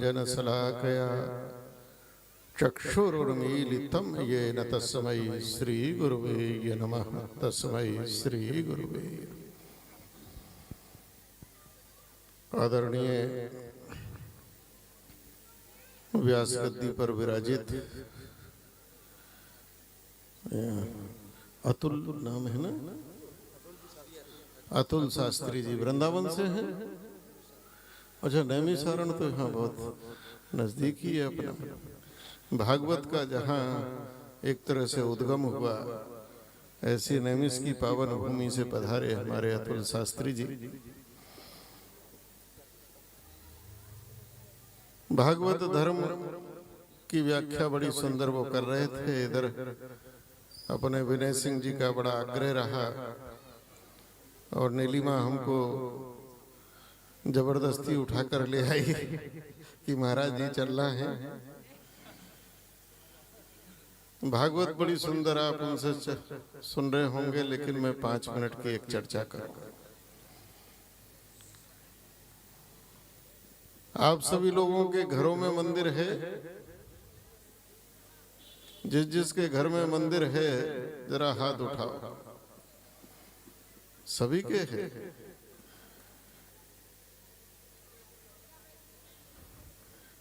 ज्ञानाञ्जनशलाकया चक्षुरुन्मीलितं येन तस्मै श्रीगुरुवे नमः। तस्मै श्रीगुरुवे। आदरणीय व्यास गद्दी पर विराजित अतुल नाम है ना, अतुल शास्त्री जी वृंदावन से हैं। अच्छा, नैमिषारण तो यहाँ बहुत नजदीक ही है अपना। भागवत का जहाँ एक तरह से उद्गम हुआ, ऐसी नैमिष की पावन भूमि से पधारे हमारे अतुल शास्त्री जी। भागवत धर्म की व्याख्या बड़ी सुंदर वो कर रहे थे। इधर अपने विनय सिंह जी का बड़ा आग्रह रहा और नीलिमा हमको जबरदस्ती उठाकर ले आई कि महाराज जी चलना है। भागवत बड़ी सुंदर, आप उनसे सुन रहे होंगे, लेकिन मैं 5 मिनट की एक चर्चा करूंगा। आप सभी लोगों के घरों में मंदिर है, जिस जिसके घर में मंदिर है जरा हाथ उठाओ। सभी के है।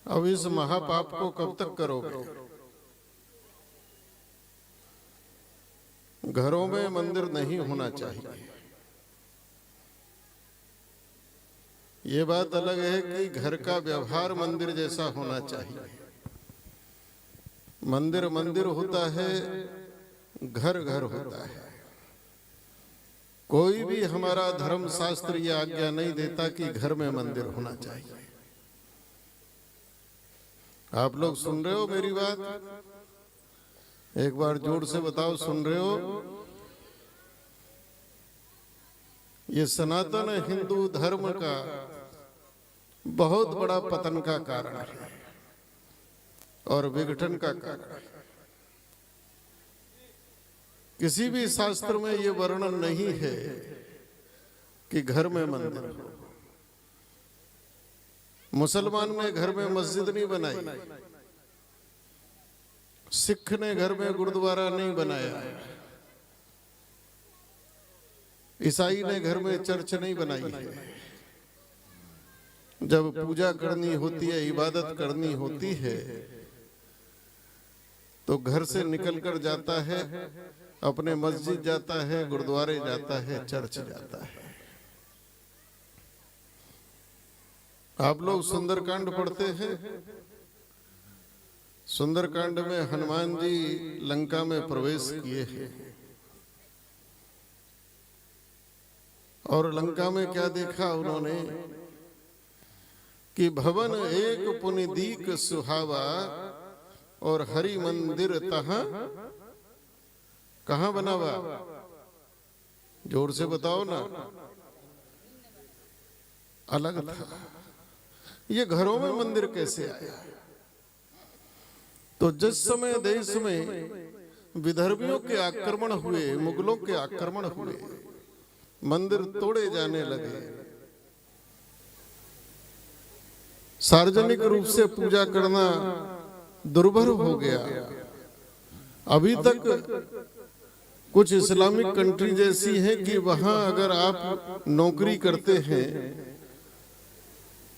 अब इस महापाप को कब तक करोगे? घरों में मंदिर नहीं होना चाहिए। ये बात अलग है कि घर का व्यवहार मंदिर जैसा होना चाहिए। मंदिर मंदिर होता है, घर घर होता है। कोई भी हमारा धर्म शास्त्र ये आज्ञा नहीं देता कि घर में मंदिर होना चाहिए। आप लोग सुन रहे हो मेरी बात? एक बार जोर से बताओ, सुन रहे हो? ये सनातन हिंदू धर्म का बहुत बड़ा पतन का कारण है और विघटन का कारण है। किसी भी शास्त्र में ये वर्णन नहीं है कि घर में मंदिर हो। मुसलमान ने घर में मस्जिद नहीं बनाई, सिख ने घर में गुरुद्वारा नहीं बनाया, ईसाई ने घर में चर्च नहीं बनाई है। जब पूजा करनी होती है, इबादत करनी होती है, तो घर से निकलकर जाता है, अपने मस्जिद जाता है, गुरुद्वारे जाता है, चर्च जाता है। आप लोग सुंदरकांड पढ़ते हैं। सुंदरकांड में हनुमान जी लंका में प्रवेश किए हैं और लंका में क्या देखा उन्होंने कि भवन एक पुनिदीक सुहावा और हरि मंदिर तहाँ कहाँ बना हुआ? जोर से बताओ ना। अलग था। ये घरों में मंदिर कैसे आया? तो जिस समय देश में विदर्भियों के आक्रमण हुए, मुगलों के आक्रमण हुए, मंदिर तोड़े जाने लगे, सार्वजनिक रूप से पूजा करना दुर्भर हो गया। अभी तक कुछ इस्लामिक कंट्री जैसी है कि वहां अगर आप नौकरी करते हैं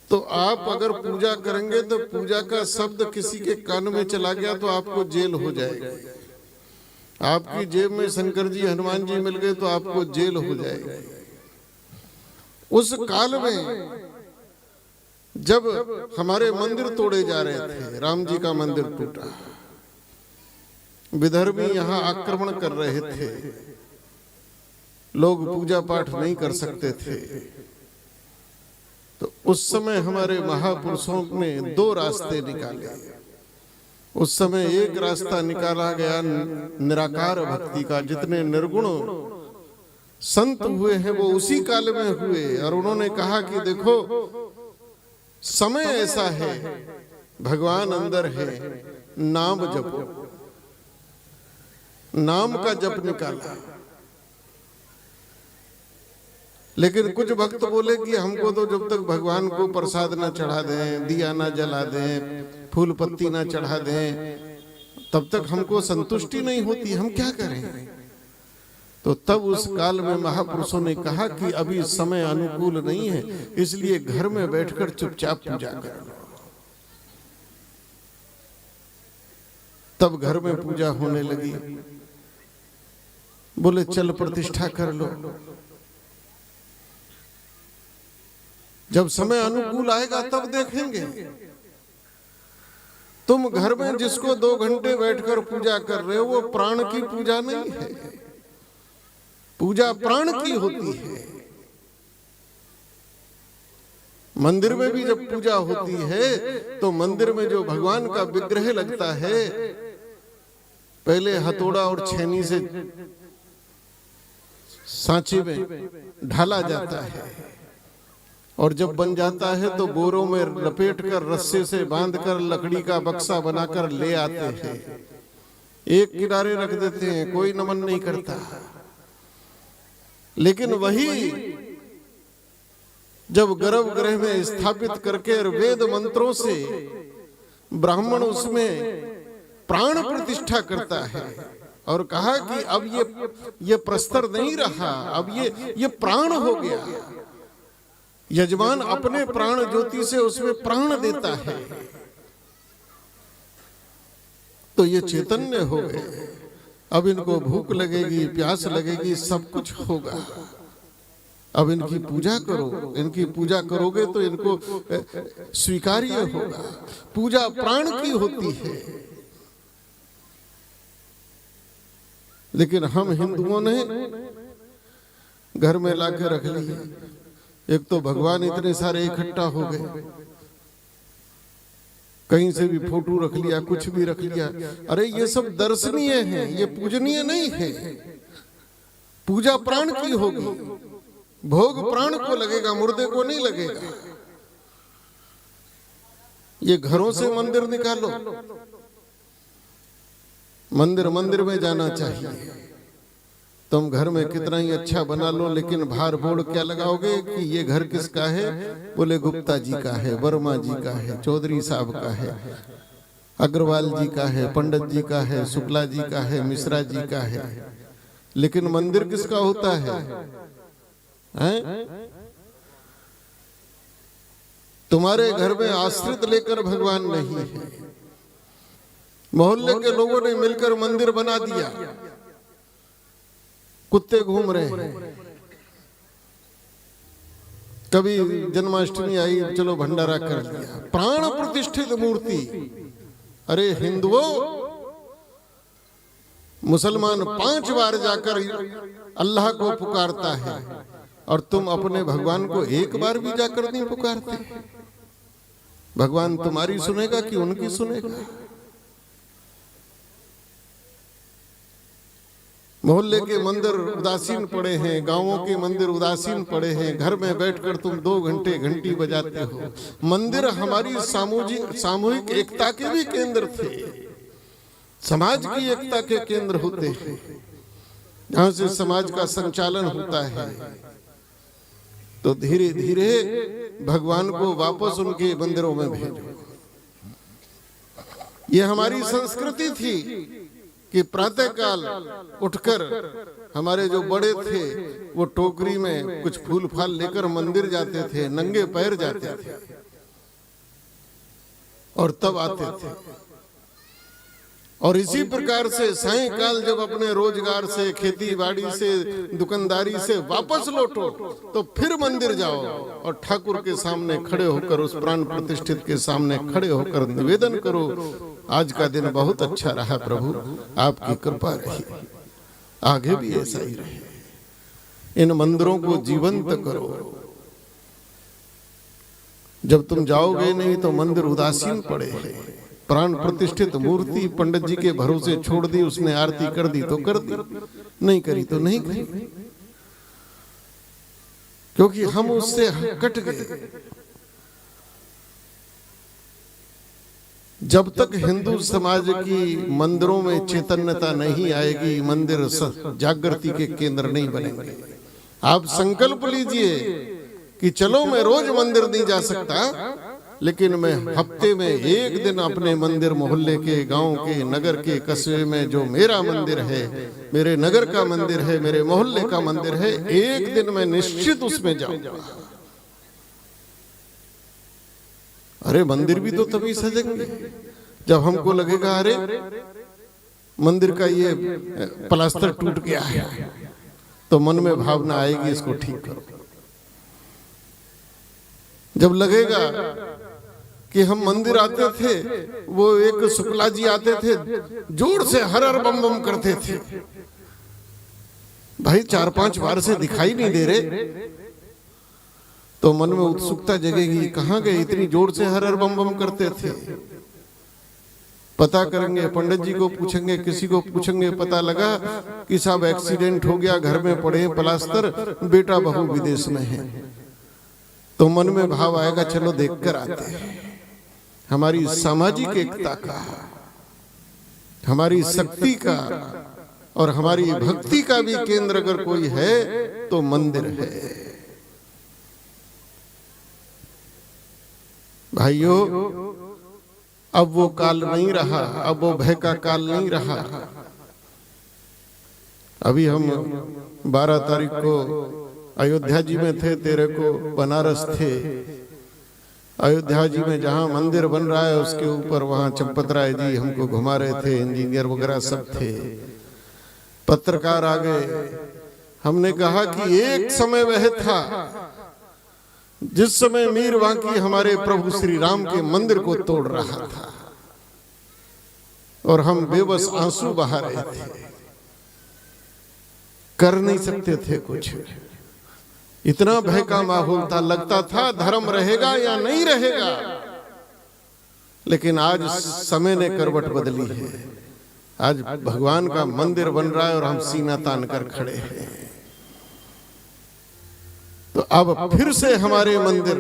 तो आप अगर पूजा करेंगे तो पूजा का शब्द किसी के कान में चला गया तो आपको जेल हो जाएगी। आपकी जेब में शंकर जी हनुमान जी मिल गए तो आपको जेल हो जाएगी। उस काल में जब हमारे मंदिर तोड़े जा रहे थे, राम जी का मंदिर टूटा, विदर्भी यहाँ आक्रमण कर रहे थे, लोग पूजा पाठ नहीं कर सकते थे, तो उस समय हमारे महापुरुषों ने 2 रास्ते निकाले। उस समय एक रास्ता निकाला गया निराकार भक्ति का। जितने निर्गुण संत हुए हैं वो उसी काल में हुए और उन्होंने कहा कि देखो, समय ऐसा है, भगवान अंदर है, नाम जपो। नाम का जप निकाला। लेकिन कुछ भक्त बोले कि हमको तो जब तक भगवान को प्रसाद न चढ़ा दें, दिया न जला दें, फूल पत्ती न चढ़ा दें, तब तक हमको संतुष्टि नहीं होती, हम क्या करें। तो तब उस काल में महापुरुषों ने कहा कि अभी समय अनुकूल नहीं है, इसलिए घर में बैठकर चुपचाप पूजा कर लो। तब घर में पूजा होने लगी। बोले चल प्रतिष्ठा कर लो, जब समय अनुकूल आएगा तब देखेंगे। तुम घर में जिसको 2 घंटे बैठकर पूजा कर रहे हो वो प्राण की पूजा नहीं है, पूजा प्राण की होती है। मंदिर में भी जब पूजा होती है तो मंदिर में जो भगवान का विग्रह लगता है, पहले हथौड़ा और छेनी से सांचे में ढाला जाता है, और जब बन जाता है तो बोरों में लपेटकर रस्से से बांधकर लकड़ी का बक्सा बनाकर ले आते हैं, एक किनारे रख देते हैं, कोई नमन नहीं करता। लेकिन वही जब गर्भगृह में स्थापित करके वेद मंत्रों से ब्राह्मण उसमें प्राण प्रतिष्ठा करता है और कहा कि अब ये प्रस्तर नहीं रहा, अब ये प्राण हो गया। यजमान अपने प्राण ज्योति से उसमें प्राण देता है, तो ये चैतन्य हो गए। अब इनको भूख लगेगी, प्यास लगेगी, सब कुछ होगा। अब इनकी पूजा करो, इनकी पूजा करोगे तो इनको स्वीकार्य होगा। पूजा प्राण की होती है। लेकिन हम हिंदुओं ने घर में लाके रख लिया। एक तो भगवान इतने सारे इकट्ठा हो गए, कहीं से भी फोटो रख लिया, कुछ भी रख लिया। अरे ये सब दर्शनीय है, ये पूजनीय नहीं है। पूजा प्राण की होगी, भोग प्राण को लगेगा, मुर्दे को नहीं लगेगा। ये घरों से मंदिर निकालो, मंदिर में जाना चाहिए। तुम घर में कितना ही अच्छा बना लो, लेकिन भार बोर्ड क्या लगाओगे कि ये घर किसका है? बोले गुप्ता जी का है, वर्मा जी का है, चौधरी साहब का है, अग्रवाल जी का है, पंडित जी का है, शुक्ला जी का है, मिश्रा जी का है। लेकिन मंदिर किसका होता है? तुम्हारे घर में आश्रित लेकर भगवान नहीं है। मोहल्ले के लोगों ने मिलकर मंदिर बना दिया, कुत्ते घूम रहे हैं। कभी जन्माष्टमी आई, चलो भंडारा कर लिया, प्राण प्रतिष्ठित मूर्ति। अरे हिंदुओं, मुसलमान 5 बार जाकर अल्लाह को पुकारता है और तुम अपने भगवान को एक बार भी जाकर नहीं पुकारते। भगवान तुम्हारी सुनेगा कि उनकी सुनेगा? मोहल्ले के मंदिर उदासीन पड़े हैं, गांवों के मंदिर उदासीन पड़े हैं। घर में बैठकर तुम 2 घंटे घंटी बजाते हो। मंदिर हमारी सामूहिक एकता के भी केंद्र थे, समाज की एकता के केंद्र होते हैं, जहां से समाज का संचालन होता है। तो धीरे धीरे भगवान को वापस उनके मंदिरों में भेजो। ये हमारी संस्कृति थी कि प्रातःकाल उठकर हमारे जो बड़े थे वो टोकरी में कुछ फूल फाल लेकर मंदिर जाते थे, नंगे पैर जाते थे और तब आते थे। और इसी प्रकार से सायंकाल जब अपने रोजगार से, खेती बाड़ी से, दुकानदारी से वापस लौटो तो फिर मंदिर जाओ और ठाकुर के सामने खड़े होकर, उस प्राण प्रतिष्ठित के सामने खड़े होकर निवेदन करो, आज का दिन बहुत अच्छा रहा प्रभु, आपकी कृपा रही, आगे भी ऐसा ही रहे। इन मंदिरों को जीवंत करो। जब तुम जाओगे नहीं तो मंदिर उदासीन पड़े हैं। प्राण प्रतिष्ठित मूर्ति पंडित जी के भरोसे छोड़ दी, उसने आरती कर दी तो कर दी, नहीं करी तो नहीं करी, क्योंकि हम उससे कट गए। जब तक हिंदू समाज की मंदिरों में चैतन्यता नहीं आएगी, मंदिर जागृति के केंद्र नहीं बनेंगे। आप संकल्प लीजिए कि चलो मैं रोज मंदिर नहीं जा सकता, लेकिन मैं हफ्ते में एक दिन अपने मंदिर, मोहल्ले के, गांव के, नगर के, कस्बे में जो मेरा मंदिर है, मेरे नगर का मंदिर है, मेरे मोहल्ले का मंदिर है, एक दिन मैं निश्चित उसमें जाऊंगा। अरे मंदिर भी तो तभी सजेंगे जब हमको लगेगा अरे मंदिर का ये प्लास्टर टूट गया है, तो मन में भावना आएगी इसको ठीक करो। जब लगेगा कि हम मंदिर आते थे, वो एक शुक्ला जी आते थे, जोर से हर हर बम बम करते थे, भाई 4-5 बार से दिखाई नहीं दे रहे, तो मन में उत्सुकता जगेगी, कहां गए, इतनी जोर से हर हर बम बम करते थे। पता करेंगे, पंडित जी को पूछेंगे, किसी को पूछेंगे, पता लगा कि साहब एक्सीडेंट हो गया, घर में पड़े प्लास्टर, बेटा बहू विदेश में है, तो मन में भाव आएगा चलो देखकर आते हैं। हमारी सामाजिक एकता का, हमारी शक्ति का और हमारी भक्ति का भी केंद्र अगर कोई है तो मंदिर है। भाइयों, अब वो काल नहीं रहा, अब वो भय का काल नहीं रहा। अभी हम 12 तारीख को अयोध्या जी में थे, 13 को बनारस थे। अयोध्या जी में जहां मंदिर बन रहा है उसके ऊपर वहां चंपत राय जी हमको घुमा रहे थे, इंजीनियर वगैरह सब थे, पत्रकार आ गए। हमने कहा कि एक समय वह था जिस समय मीर वांकी हमारे प्रभु श्री राम के मंदिर को तोड़ रहा था और हम बेबस आंसू बहा रहे थे, कर नहीं सकते थे कुछ। इतना भय का माहौल था, लगता था धर्म रहेगा या नहीं रहेगा। लेकिन आज समय ने करवट बदली है, आज भगवान का मंदिर बन रहा है और हम सीना तान कर खड़े हैं। तो अब फिर से हमारे मंदिर,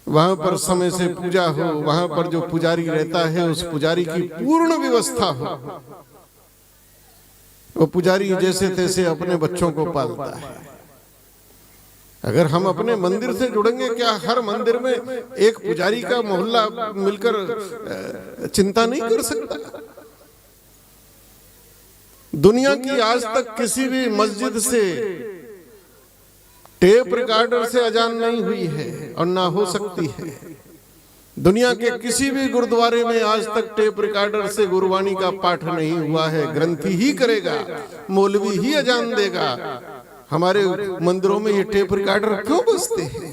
वहां पर समय से पूजा हो, वहां पर जो पुजारी रहता है उस पुजारी की पूर्ण व्यवस्था हो। वो पुजारी जैसे तैसे अपने बच्चों को पालता है। अगर हम अपने मंदिर से जुड़ेंगे, क्या हर मंदिर में एक पुजारी का मोहल्ला मिलकर चिंता नहीं कर सकता? दुनिया की आज तक किसी भी मस्जिद से टेप रिकॉर्डर से अजान नहीं हुई है और ना हो सकती है। दुनिया के किसी भी गुरुद्वारे में आज तक टेप रिकॉर्डर से गुरबानी का पाठ नहीं हुआ है। ग्रंथी ही करेगा, मौलवी ही अजान देगा। हमारे मंदिरों में ये टेप रिकॉर्डर क्यों बजते हैं?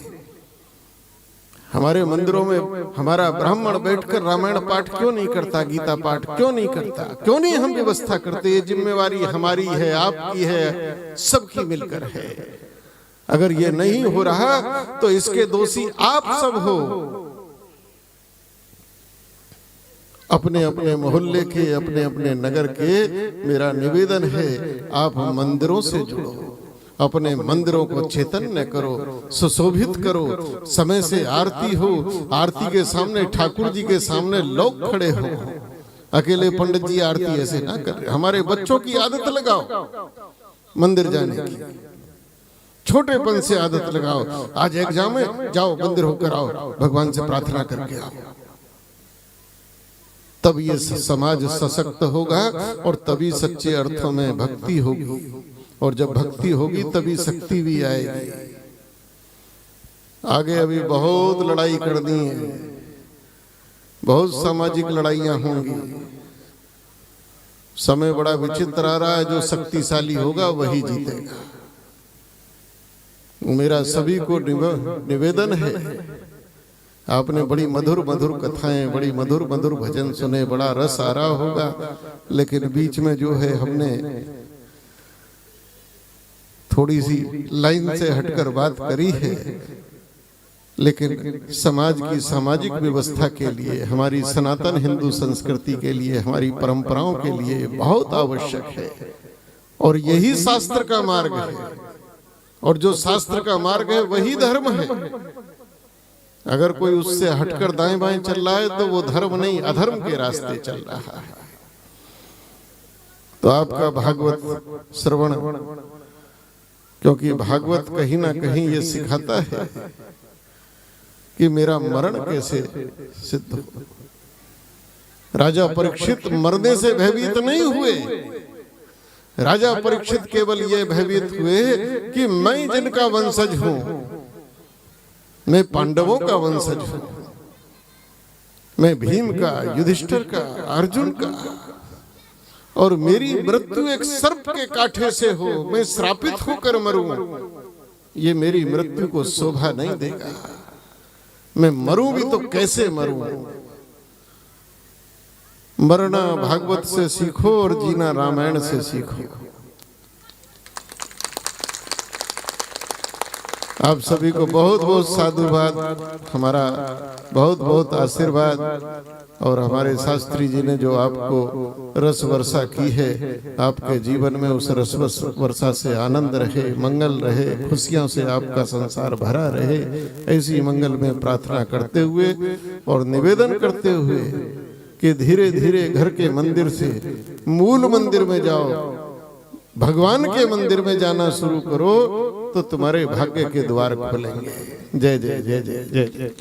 हमारे मंदिरों में हमारा ब्राह्मण बैठकर रामायण पाठ क्यों नहीं करता, गीता पाठ क्यों नहीं करता? क्यों नहीं हम व्यवस्था करते? ये जिम्मेवारी हमारी है, आपकी है, सबकी मिलकर है। अगर ये नहीं हो रहा तो इसके दोषी आप सब हो। अपने अपने मोहल्ले के, अपने अपने नगर के मेरा निवेदन है, आप मंदिरों से जुड़ो, अपने मंदिरों को चैतन्य करो, सुशोभित करो। समय से आरती हो, आरती के सामने ठाकुर जी के सामने लोग खड़े हो। अकेले पंडित जी आरती ऐसे ना कर। हमारे बच्चों की आदत लगाओ मंदिर जाने की, छोटेपन से आदत लगाओ। आज एग्जाम है, जाओ मंदिर होकर आओ, भगवान से प्रार्थना करके आओ। तब ये समाज सशक्त होगा और तभी सच्चे अर्थों में भक्ति होगी। और जब भक्ति होगी तभी शक्ति भी आएगी। आगे अभी बहुत लड़ाई करनी है, बहुत सामाजिक लड़ाइयां होंगी। समय बड़ा विचित्र आ रहा है, जो शक्तिशाली होगा वही जीतेगा। मेरा सभी को निवेदन है, आपने बड़ी मधुर मधुर कथाएं, बड़ी मधुर मधुर भजन सुने, बड़ा रस आ रहा होगा। लेकिन बीच में जो है हमने थोड़ी सी लाइन से हटकर बात करी है, लेकिन समाज की सामाजिक व्यवस्था के लिए, हमारी सनातन हिंदू संस्कृति के लिए, हमारी परंपराओं के लिए बहुत आवश्यक है। और यही शास्त्र का मार्ग है, और जो शास्त्र का मार्ग है वही धर्म है। अगर कोई उससे हटकर दाएं बाएं चल रहा है तो वो धर्म नहीं, अधर्म के रास्ते चल रहा है। तो आपका भागवत श्रवण क्योंकि भागवत कहीं ना कहीं ये सिखाता है कि मेरा मरण कैसे सिद्ध हो। राजा परीक्षित मरने से भयभीत नहीं हुए। राजा परीक्षित केवल ये भयभीत हुए कि मैं जिनका वंशज हूं, मैं पांडवों का वंशज हूं, मैं भीम का, युधिष्ठिर का, अर्जुन का, और मेरी मृत्यु एक सर्प के कांटे से हो, मैं श्रापित होकर मरूं, ये मेरी मृत्यु को शोभा नहीं देगा। मैं मरूं भी तो कैसे मरूं। मरना भागवत से सीखो और जीना रामायण से सीखो। आप सभी को बहुत बहुत साधुवाद, हमारा बहुत बहुत आशीर्वाद। और हमारे शास्त्री जी ने जो आपको रस वर्षा की है, आपके जीवन में उस रस वर्षा से आनंद रहे, मंगल रहे, खुशियों से आपका संसार भरा रहे, ऐसी मंगल में प्रार्थना करते हुए और निवेदन करते हुए कि धीरे धीरे घर के मंदिर से मूल मंदिर में जाओ, भगवान के मंदिर में जाना शुरू करो तो तुम्हारे भाग्य के द्वार खुलेंगे। जय जय जय जय जय जय।